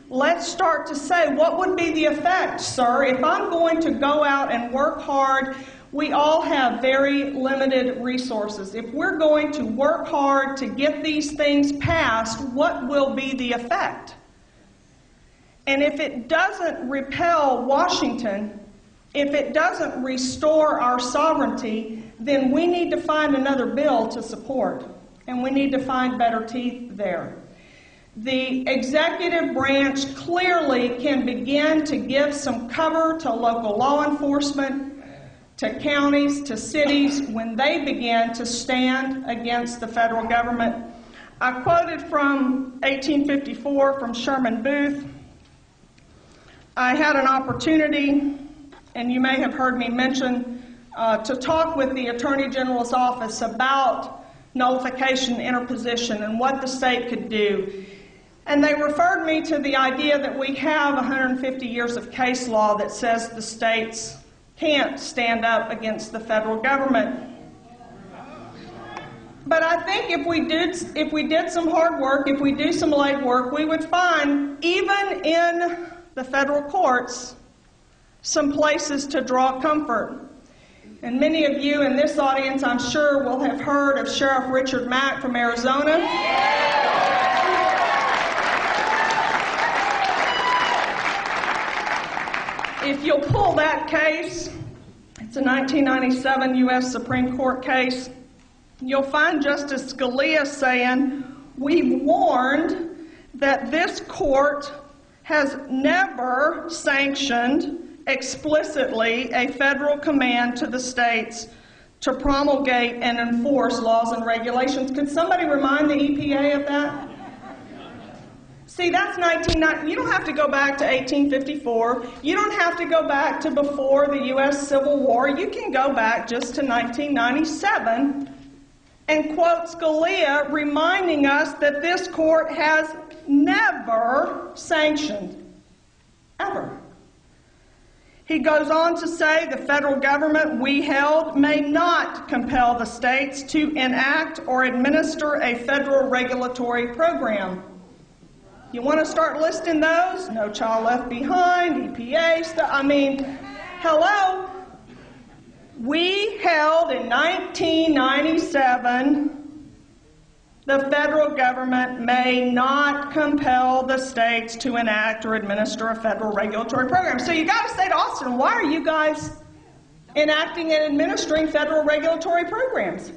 let's start to say, what would be the effect, sir? If I'm going to go out and work hard, we all have very limited resources. If we're going to work hard to get these things passed, what will be the effect? And if it doesn't repel Washington, if it doesn't restore our sovereignty, then we need to find another bill to support, and we need to find better teeth there. The executive branch clearly can begin to give some cover to local law enforcement, to counties, to cities, when they begin to stand against the federal government. I quoted from 1854 from Sherman Booth. I had an opportunity, and you may have heard me mention, to talk with the Attorney General's office about nullification interposition and what the state could do. And they referred me to the idea that we have 150 years of case law that says the states can't stand up against the federal government. But I think if we did some hard work, if we do some legwork, we would find, even in the federal courts, some places to draw comfort. And many of you in this audience, I'm sure, will have heard of Sheriff Richard Mack from Arizona. If you'll pull that case, it's a 1997 U.S. Supreme Court case, you'll find Justice Scalia saying, "We've warned that this court has never sanctioned explicitly a federal command to the states to promulgate and enforce laws and regulations." Could somebody remind the EPA of that? See, that's 1990. You don't have to go back to 1854. You don't have to go back to before the U.S. Civil War. You can go back just to 1997 and quote Scalia reminding us that this court has never sanctioned, ever. He goes on to say the federal government, we held, may not compel the states to enact or administer a federal regulatory program. You want to start listing those? No Child Left Behind, EPA stuff. I mean, hello. We held in 1997 the federal government may not compel the states to enact or administer a federal regulatory program. So you got to say to Austin, why are you guys enacting and administering federal regulatory programs?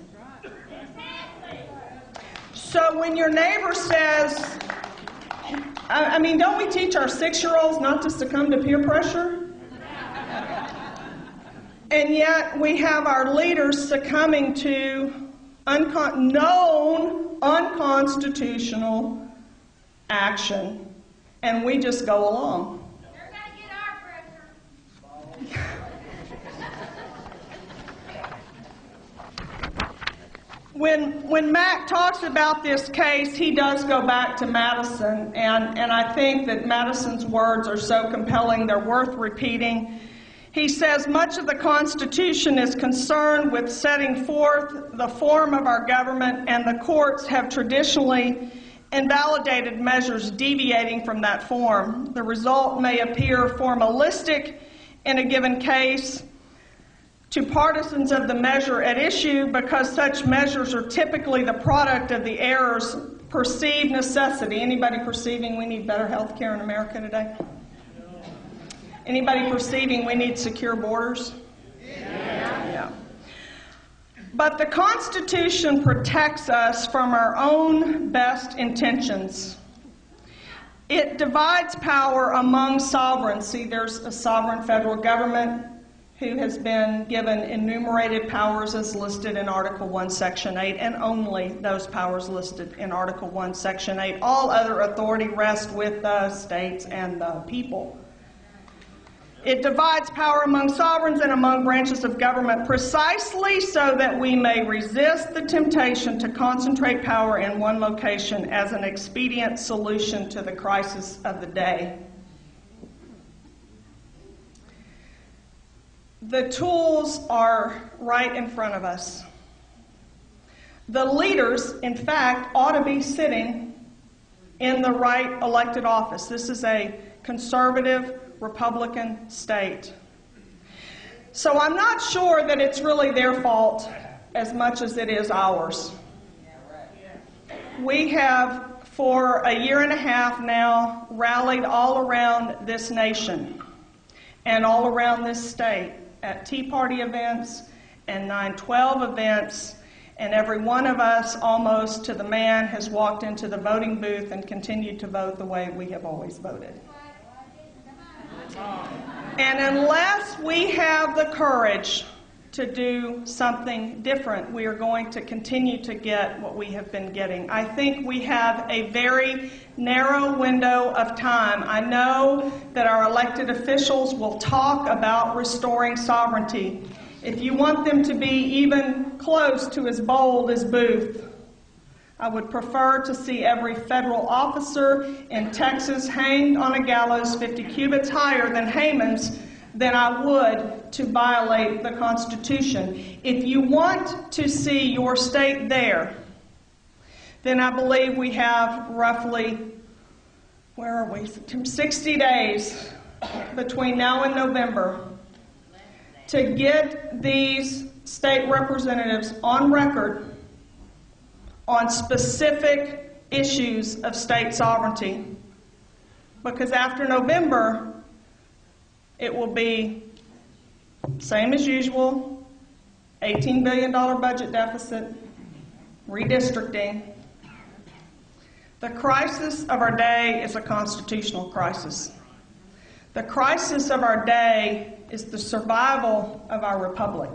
So when your neighbor says, I mean, don't we teach our 6-year-olds not to succumb to peer pressure? And yet we have our leaders succumbing to known unconstitutional action, and we just go along. They're going to get our pressure. When Mac talks about this case, he does go back to Madison, and I think that Madison's words are so compelling, they're worth repeating. He says, much of the Constitution is concerned with setting forth the form of our government, and the courts have traditionally invalidated measures deviating from that form. The result may appear formalistic in a given case to partisans of the measure at issue, because such measures are typically the product of the errors perceived necessity. Anybody perceiving we need better health care in America today? Anybody perceiving we need secure borders? Yeah. But the Constitution protects us from our own best intentions. It divides power among sovereigns. See, there's a sovereign federal government who has been given enumerated powers as listed in Article 1, Section 8, and only those powers listed in Article 1, Section 8. All other authority rests with the states and the people. It divides power among sovereigns and among branches of government precisely so that we may resist the temptation to concentrate power in one location as an expedient solution to the crisis of the day. The tools are right in front of us. The leaders, in fact, ought to be sitting in the right elected office. This is a conservative Republican state. So I'm not sure that it's really their fault as much as it is ours. We have, for a year and a half now, rallied all around this nation and all around this state at Tea Party events and 9/12 events, and every one of us, almost to the man, has walked into the voting booth and continued to vote the way we have always voted. And unless we have the courage to do something different, we are going to continue to get what we have been getting. I think we have a very narrow window of time. I know that our elected officials will talk about restoring sovereignty. If you want them to be even close to as bold as Booth, I would prefer to see every federal officer in Texas hanged on a gallows 50 cubits higher than Haman's than I would to violate the Constitution. If you want to see your state there, then I believe we have roughly, 60 days between now and November to get these state representatives on record on specific issues of state sovereignty. Because after November, it will be same as usual, $18 billion budget deficit, redistricting. The crisis of our day is a constitutional crisis. The crisis of our day is the survival of our republic.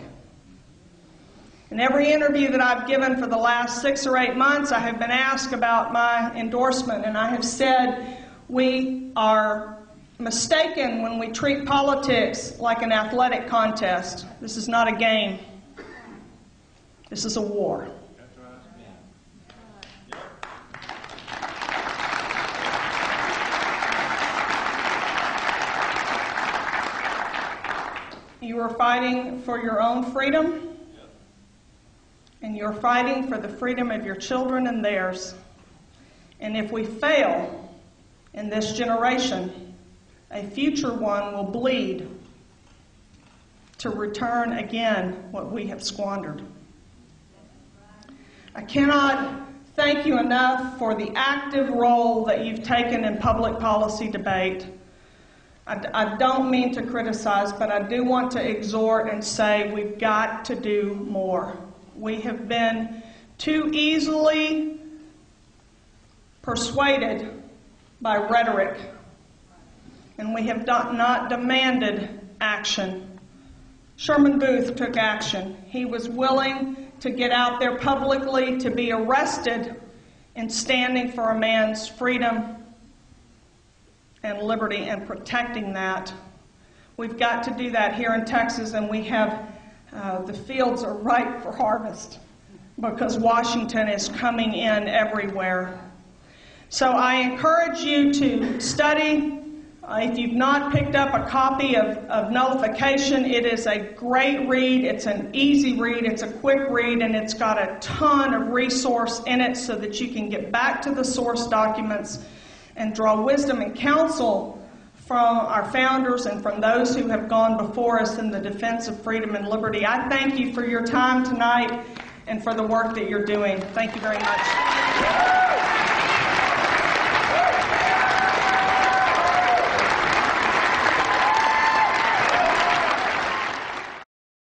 In every interview that I've given for the last 6 or 8 months, I have been asked about my endorsement, and I have said we are mistaken when we treat politics like an athletic contest. This is not a game. This is a war. You are fighting for your own freedom, and you're fighting for the freedom of your children and theirs. And if we fail in this generation, a future one will bleed to return again what we have squandered. I cannot thank you enough for the active role that you've taken in public policy debate. I don't mean to criticize, but I do want to exhort and say we've got to do more. We have been too easily persuaded by rhetoric, and we have not demanded action. Sherman Booth took action. He was willing to get out there publicly, to be arrested in standing for a man's freedom and liberty and protecting that. We've got to do that here in Texas, and we have, the fields are ripe for harvest because Washington is coming in everywhere. So I encourage you to study. If you've not picked up a copy of Nullification, it is a great read. It's an easy read. It's a quick read, and it's got a ton of resource in it so that you can get back to the source documents and draw wisdom and counsel from our founders and from those who have gone before us in the defense of freedom and liberty. I thank you for your time tonight and for the work that you're doing. Thank you very much.